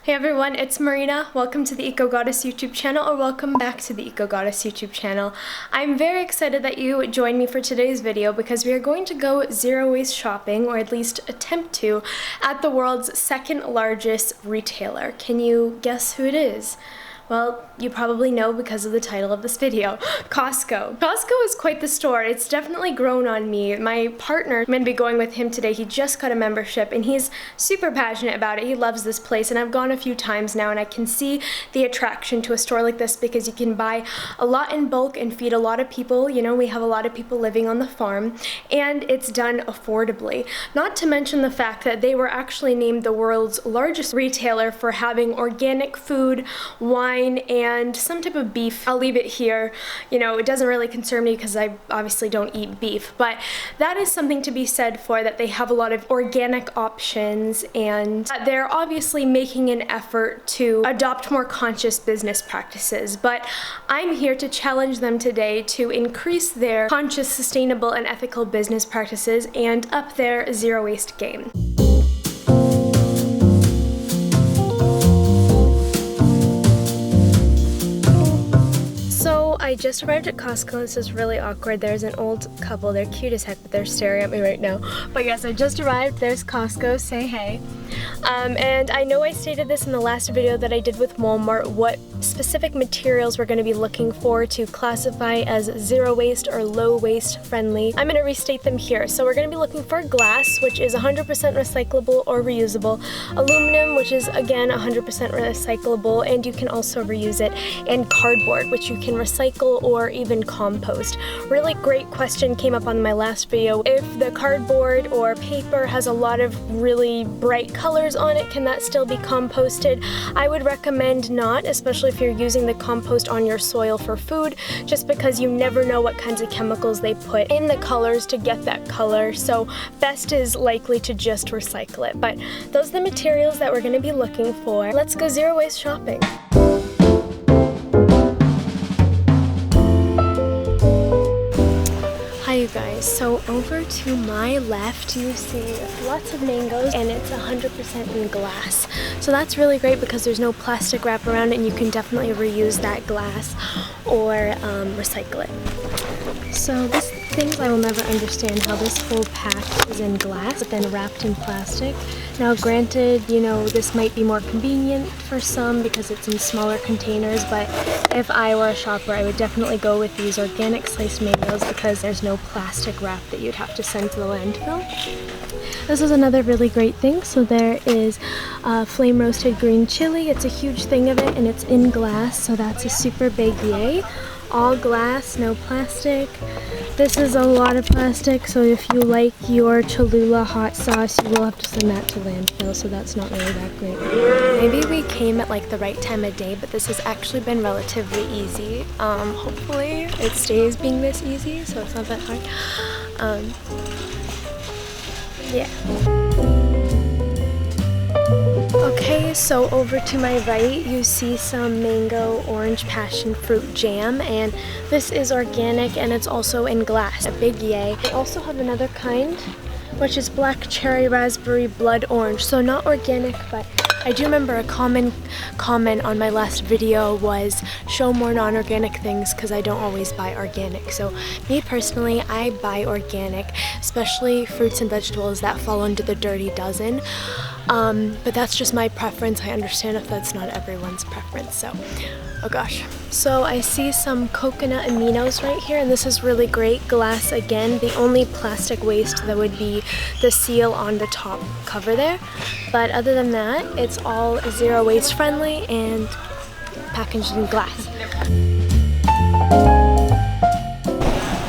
Hey everyone, it's Marina. Welcome to the Eco Goddess YouTube channel, or welcome back to the Eco Goddess YouTube channel. I'm very excited that you joined me for today's video because we are going to go zero waste shopping, or at least attempt to, at the world's second largest retailer. Can you guess who it is? Well, you probably know because of the title of this video, Costco. Costco is quite the store. It's definitely grown on me. My partner, I'm going to be going with him today. He just got a membership and he's super passionate about it. He loves this place and I've gone a few times now and I can see the attraction to a store like this because you can buy a lot in bulk and feed a lot of people. You know, we have a lot of people living on the farm and it's done affordably. Not to mention the fact that they were actually named the world's largest retailer for having organic food, wine, and some type of beef. I'll leave it here. You know, it doesn't really concern me because I obviously don't eat beef, but that is something to be said for that they have a lot of organic options and they're obviously making an effort to adopt more conscious business practices. But I'm here to challenge them today to increase their conscious, sustainable, and ethical business practices and up their zero waste game. I just arrived at Costco. This is really awkward. There's an old couple. They're cute as heck, but they're staring at me right now. But yes, I just arrived. There's Costco. Say hey. And I know I stated this in the last video that I did with Walmart, what specific materials we're going to be looking for to classify as zero waste or low waste friendly. I'm going to restate them here. So we're going to be looking for glass, which is 100% recyclable or reusable, aluminum, which is again 100% recyclable and you can also reuse it, and cardboard, which you can recycle or even compost. Really great question came up on my last video. If the cardboard or paper has a lot of really bright colors on it, can that still be composted? I would recommend not, especially if you're using the compost on your soil for food, just because you never know what kinds of chemicals they put in the colors to get that color. So best is likely to just recycle it. But those are the materials that we're going to be looking for. Let's go zero waste shopping. Hi you guys, so over to my left you see lots of mangoes and it's 100% in glass. So that's really great because there's no plastic wrap around it and you can definitely reuse that glass or recycle it. So this things I will never understand how this whole pack is in glass but then wrapped in plastic. Now granted, you know, this might be more convenient for some because it's in smaller containers, but if I were a shopper I would definitely go with these organic sliced mangoes because there's no plastic wrap that you'd have to send to the landfill. This is another really great thing. So there is flame roasted green chili. It's a huge thing of it and it's in glass, so that's a super big yay. All glass, no plastic. This is a lot of plastic, so if you like your Cholula hot sauce, you will have to send that to landfill, so that's not really that great. Maybe we came at like the right time of day, but this has actually been relatively easy. Hopefully it stays being this easy, so it's not that hard. Yeah. Okay, so over to my right you see some mango orange passion fruit jam, and this is organic and it's also in glass. A big yay. I also have another kind which is black cherry raspberry blood orange, so not organic, but I do remember a common comment on my last video was show more non-organic things because I don't always buy organic. So me personally, I buy organic, especially fruits and vegetables that fall under the dirty dozen. But that's just my preference. I understand if that's not everyone's preference, so oh gosh. So I see some coconut aminos right here, and this is really great. Glass again. The only plastic waste that would be the seal on the top cover there. But other than that, it's all zero waste friendly and packaged in glass.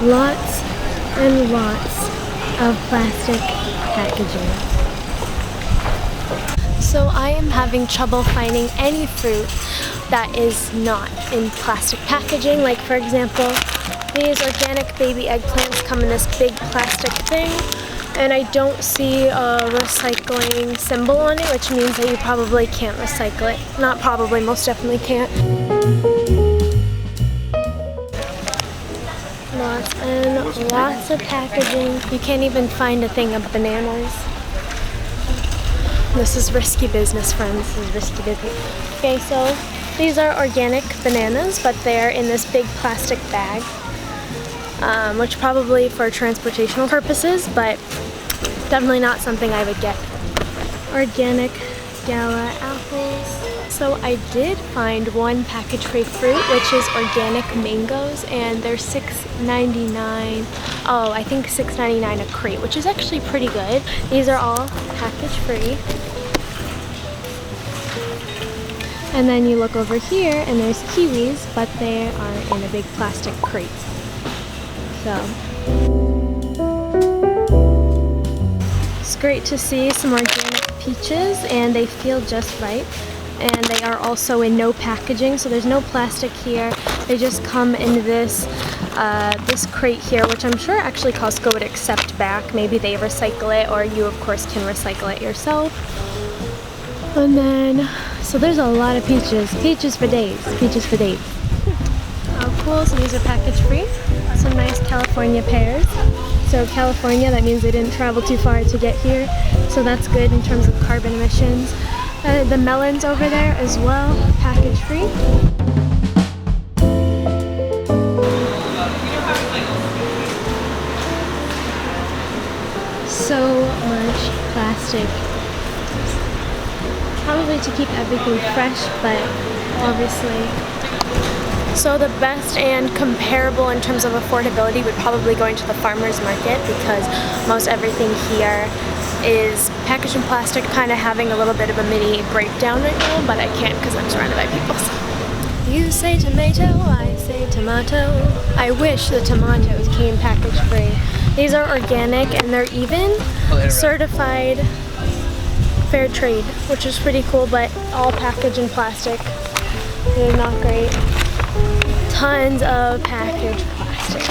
Lots and lots of plastic packaging. So I am having trouble finding any fruit that is not in plastic packaging. Like for example, these organic baby eggplants come in this big plastic thing, and I don't see a recycling symbol on it, which means that you probably can't recycle it. Not probably, most definitely can't. Lots and lots of packaging. You can't even find a thing of bananas. This is risky business, friends. This is risky business. Okay, so these are organic bananas, but they're in this big plastic bag, which probably for transportational purposes, but definitely not something I would get. Organic gala apples. So I did find one package-free fruit, which is organic mangoes, and they're $6.99. Oh, I think $6.99 a crate, which is actually pretty good. These are all package-free. And then you look over here, and there's kiwis, but they are in a big plastic crate. So it's great to see some organic peaches, and they feel just right. And they are also in no packaging, so there's no plastic here. They just come in this this crate here, which I'm sure actually Costco would accept back. Maybe they recycle it, or you of course can recycle it yourself. And then, so there's a lot of peaches. Peaches for days. Peaches for days. Oh cool, so these are package free. Some nice California pears. So California, that means they didn't travel too far to get here. So that's good in terms of carbon emissions. The melons over there as well, package free. So much plastic. Probably to keep everything fresh, but obviously. So the best and comparable in terms of affordability would probably go into the farmer's market, because most everything here is packaged in plastic, kind of having a little bit of a mini breakdown right now, but I can't because I'm surrounded by people. So. You say tomato, I say tomato. I wish the tomatoes came package free. These are organic, and they're even certified fair trade, which is pretty cool, but all packaged in plastic. It is not great. Tons of packaged plastic.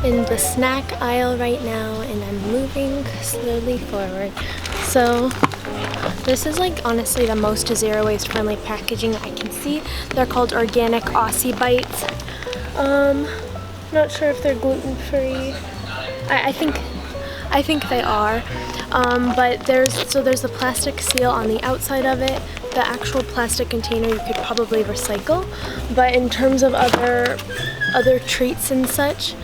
In the snack aisle right now, and I'm moving slowly forward. So this is like honestly the most zero waste friendly packaging I can see. They're called organic Aussie Bytes. Not sure if they're gluten free. I think they are. But there's the plastic seal on the outside of it. The actual plastic container you could probably recycle, but in terms of other treats and such,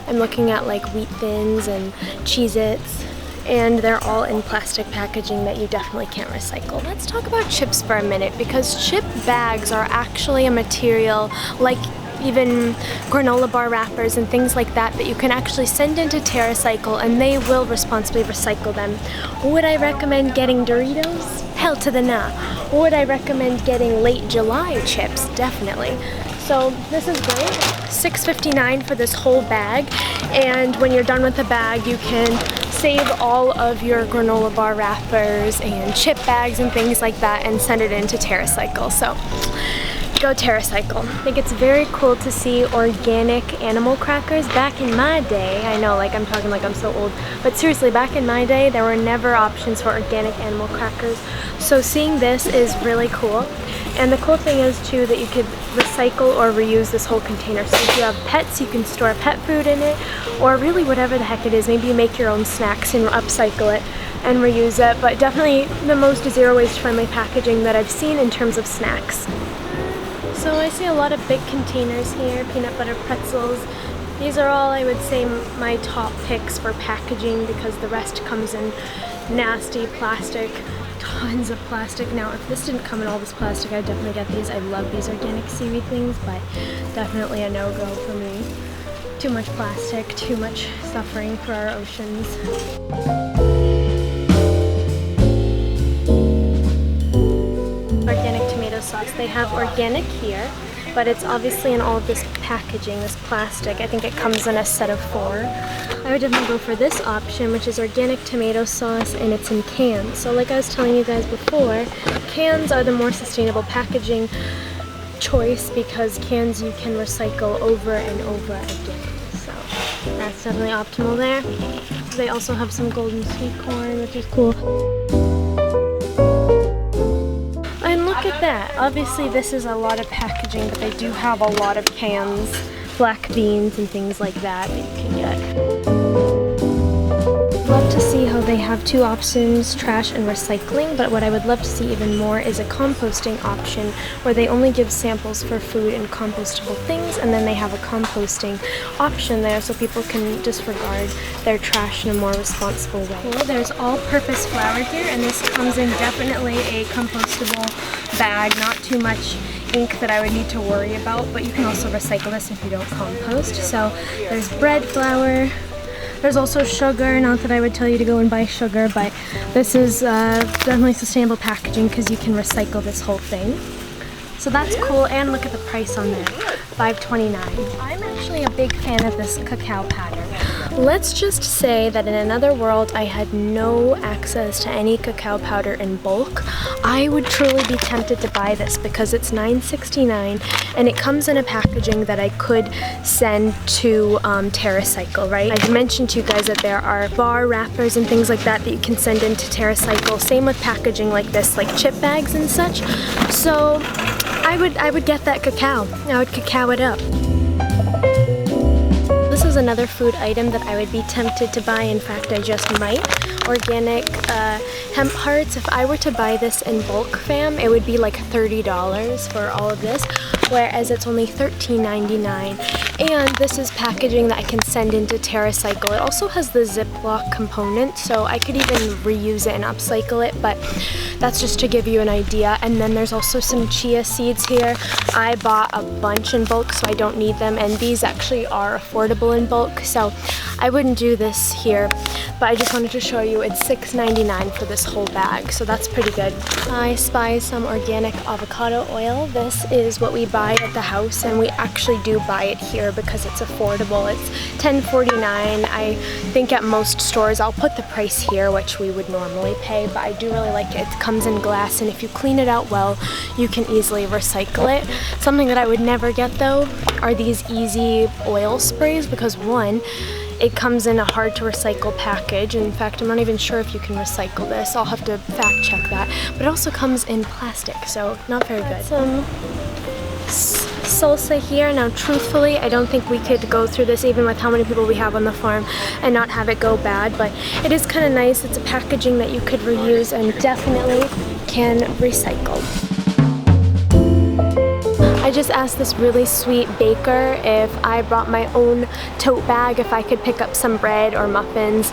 I'm looking at like wheat thins and Cheez-Its, and they're all in plastic packaging that you definitely can't recycle. Let's talk about chips for a minute, because chip bags are actually a material like even granola bar wrappers and things like that that you can actually send into TerraCycle, and they will responsibly recycle them. Would I recommend getting Doritos? Hell to the nah. Would I recommend getting Late July chips? Definitely. So this is great. $6.59 for this whole bag, and when you're done with the bag you can save all of your granola bar wrappers and chip bags and things like that and send it into TerraCycle. So go TerraCycle. I think it's very cool to see organic animal crackers. Back in my day, I know like I'm talking like I'm so old, but seriously, back in my day there were never options for organic animal crackers. So seeing this is really cool. And the cool thing is too that you could recycle or reuse this whole container. So if you have pets, you can store pet food in it, or really whatever the heck it is. Maybe you make your own snacks and upcycle it and reuse it, but definitely the most zero waste friendly packaging that I've seen in terms of snacks. So I see a lot of big containers here, peanut butter pretzels. These are all, I would say, my top picks for packaging, because the rest comes in nasty plastic, tons of plastic. Now, if this didn't come in all this plastic, I'd definitely get these. I love these organic seaweed things, but definitely a no-go for me. Too much plastic, too much suffering for our oceans. Organic tomato sauce. They have organic here, but it's obviously in all of this packaging, this plastic. I think it comes in a set of 4. I would definitely go for this option, which is organic tomato sauce, and it's in cans. So like I was telling you guys before, cans are the more sustainable packaging choice, because cans you can recycle over and over again. So that's definitely optimal there. They also have some golden sweet corn, which is cool. And look at that. Obviously this is a lot of packaging, but they do have a lot of cans, black beans and things like that that you can get. how they have two options, trash and recycling, but what I would love to see even more is a composting option where they only give samples for food and compostable things, and then they have a composting option there so people can disregard their trash in a more responsible way. Well, there's all-purpose flour here, and this comes in definitely a compostable bag, not too much ink that I would need to worry about, but you can also recycle this if you don't compost. So there's bread flour. There's also sugar, not that I would tell you to go and buy sugar, but this is definitely sustainable packaging because you can recycle this whole thing. So that's cool, and look at the price on there, $5.29. I'm actually a big fan of this cacao powder. Let's just say that in another world I had no access to any cacao powder in bulk. I would truly be tempted to buy this because it's $9.69 and it comes in a packaging that I could send to TerraCycle, right? I've mentioned to you guys that there are bar wrappers and things like that that you can send into TerraCycle. Same with packaging like this, like chip bags and such. So I would get that cacao. I would cacao it up. This is another food item that I would be tempted to buy. In fact, I just might. Organic hemp hearts. If I were to buy this in bulk, fam, it would be like $30 for all of this, whereas it's only $13.99. And this is packaging that I can send into TerraCycle. It also has the Ziploc component, so I could even reuse it and upcycle it, but that's just to give you an idea. And then there's also some chia seeds here. I bought a bunch in bulk, so I don't need them, and these actually are affordable in bulk, so I wouldn't do this here, but I just wanted to show you it's $6.99 for this whole bag, so that's pretty good. I spy some organic avocado oil. This is what we buy at the house, and we actually do buy it here because it's affordable. It's $10.49. I think at most stores, I'll put the price here, which we would normally pay, but I do really like it. It comes in glass, and if you clean it out well, you can easily recycle it. Something that I would never get though are these easy oil sprays, because one, it comes in a hard to recycle package. In fact, I'm not even sure if you can recycle this. I'll have to fact check that. But it also comes in plastic, so not very good. Some salsa here. Now, truthfully, I don't think we could go through this even with how many people we have on the farm and not have it go bad, but it is kind of nice. It's a packaging that you could reuse and definitely can recycle. I just asked this really sweet baker if I brought my own tote bag, if I could pick up some bread or muffins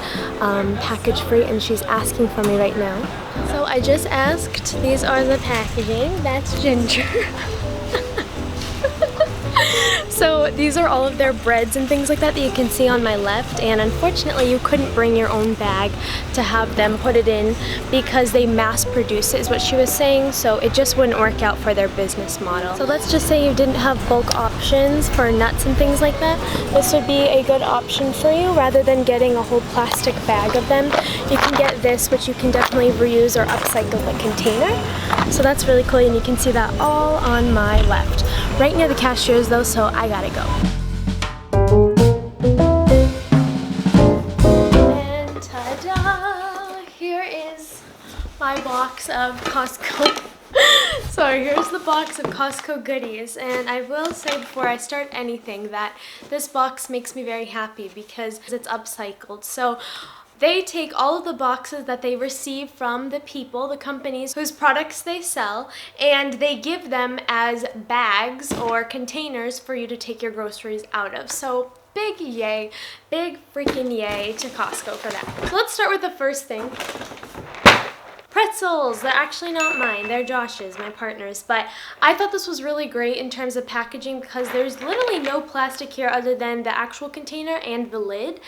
package free, and she's asking for me right now. So I just asked. These are the packaging. That's Ginger. So these are all of their breads and things like that that you can see on my left, and unfortunately you couldn't bring your own bag to have them put it in because they mass produce it, is what she was saying, so it just wouldn't work out for their business model. So let's just say you didn't have bulk options for nuts and things like that. This would be a good option for you. Rather than getting a whole plastic bag of them, you can get this, which you can definitely reuse or upcycle the container. So that's really cool, and you can see that all on my left. Right near the cashiers though, so I gotta go. And ta-da! Here is my box of Costco. Sorry, here's the box of Costco goodies, and I will say before I start anything that this box makes me very happy because it's upcycled. So they take all of the boxes that they receive from the people, the companies whose products they sell, and they give them as bags or containers for you to take your groceries out of. So big yay, big freaking yay to Costco for that. So let's start with the first thing. Pretzels! They're actually not mine, they're Josh's, my partner's, but I thought this was really great in terms of packaging because there's literally no plastic here other than the actual container and the lid.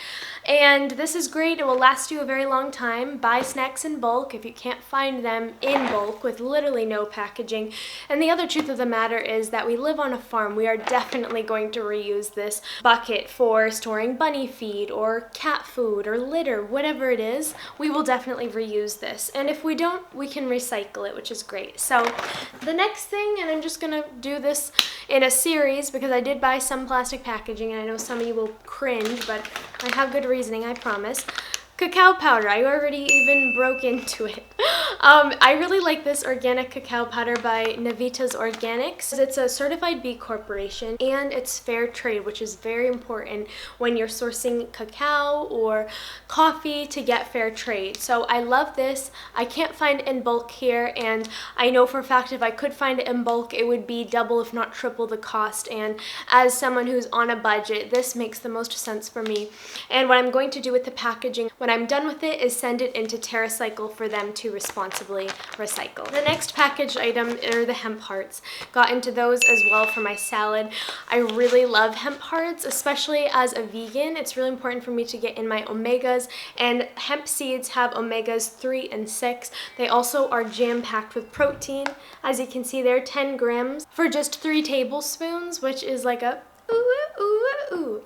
And this is great, it will last you a very long time. Buy snacks in bulk if you can't find them in bulk with literally no packaging. And the other truth of the matter is that we live on a farm. We are definitely going to reuse this bucket for storing bunny feed or cat food or litter, whatever it is. We will definitely reuse this. And if we don't, we can recycle it, which is great. So the next thing, and I'm just gonna do this in a series because I did buy some plastic packaging and I know some of you will cringe, but I have good reasoning, I promise. Cacao powder, I already even broke into it. I really like this organic cacao powder by Navita's Organics. It's a certified B Corporation and it's fair trade, which is very important when you're sourcing cacao or coffee to get fair trade. So I love this. I can't find it in bulk here, and I know for a fact if I could find it in bulk, it would be double if not triple the cost. And as someone who's on a budget, this makes the most sense for me. And what I'm going to do with the packaging when I'm done with it is send it into TerraCycle for them to responsibly recycle. The next packaged item are the hemp hearts. Got into those as well for my salad. I really love hemp hearts, especially as a vegan. It's really important for me to get in my omegas, and hemp seeds have omegas 3 and 6. They also are jam-packed with protein. As you can see, they're 10 grams for just 3 tablespoons, which is like a ooh.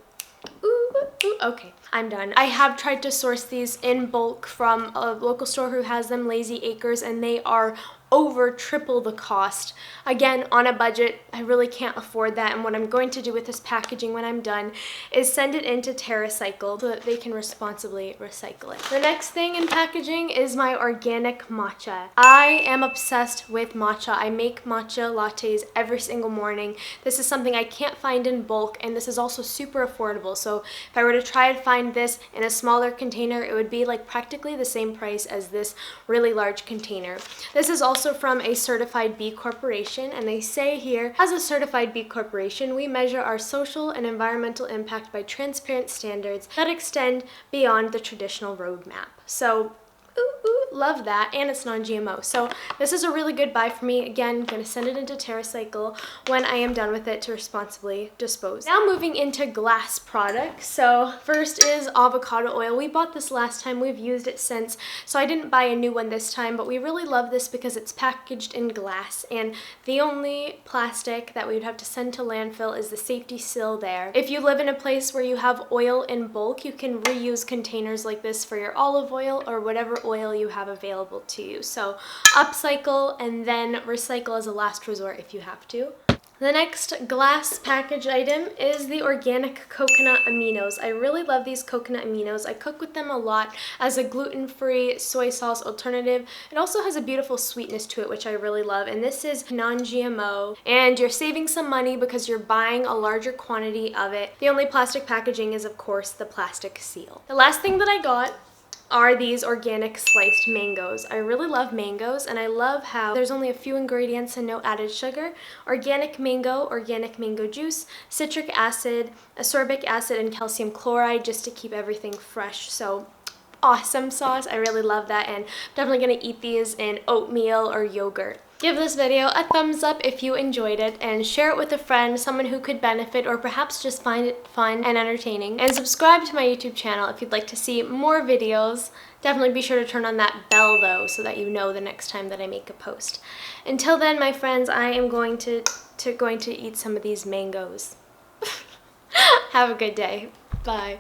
Okay, I'm done. I have tried to source these in bulk from a local store who has them, Lazy Acres, and they are over triple the cost. Again, on a budget, I really can't afford that, and what I'm going to do with this packaging when I'm done is send it into TerraCycle so that they can responsibly recycle it. The next thing in packaging is my organic matcha. I am obsessed with matcha. I make matcha lattes every single morning. This is something I can't find in bulk, and this is also super affordable. So if I were to try and find this in a smaller container, it would be like practically the same price as this really large container. This is also from a certified B Corporation, and they say here, as a certified B Corporation, we measure our social and environmental impact by transparent standards that extend beyond the traditional roadmap. So love that, and it's non-GMO. So this is a really good buy for me. Again, I'm going to send it into TerraCycle when I am done with it to responsibly dispose. Now moving into glass products. So first is avocado oil. We bought this last time. We've used it since, so I didn't buy a new one this time, but we really love this because it's packaged in glass, and the only plastic that we would have to send to landfill is the safety seal there. If you live in a place where you have oil in bulk, you can reuse containers like this for your olive oil or whatever oil you have available to you. So upcycle and then recycle as a last resort if you have to. The next glass package item is the organic coconut aminos. I really love these coconut aminos. I cook with them a lot as a gluten-free soy sauce alternative. It also has a beautiful sweetness to it, which I really love. And this is non-GMO, and you're saving some money because you're buying a larger quantity of it. The only plastic packaging is, of course, the plastic seal. The last thing that I got are these organic sliced mangoes. I really love mangoes, and I love how there's only a few ingredients and no added sugar. Organic mango juice, citric acid, ascorbic acid, and calcium chloride just to keep everything fresh. So awesome sauce. I really love that, and I'm definitely gonna eat these in oatmeal or yogurt. Give this video a thumbs up if you enjoyed it, and share it with a friend, someone who could benefit or perhaps just find it fun and entertaining. And subscribe to my YouTube channel if you'd like to see more videos. Definitely be sure to turn on that bell though so that you know the next time that I make a post. Until then, my friends, I am going to eat some of these mangoes. Have a good day. Bye.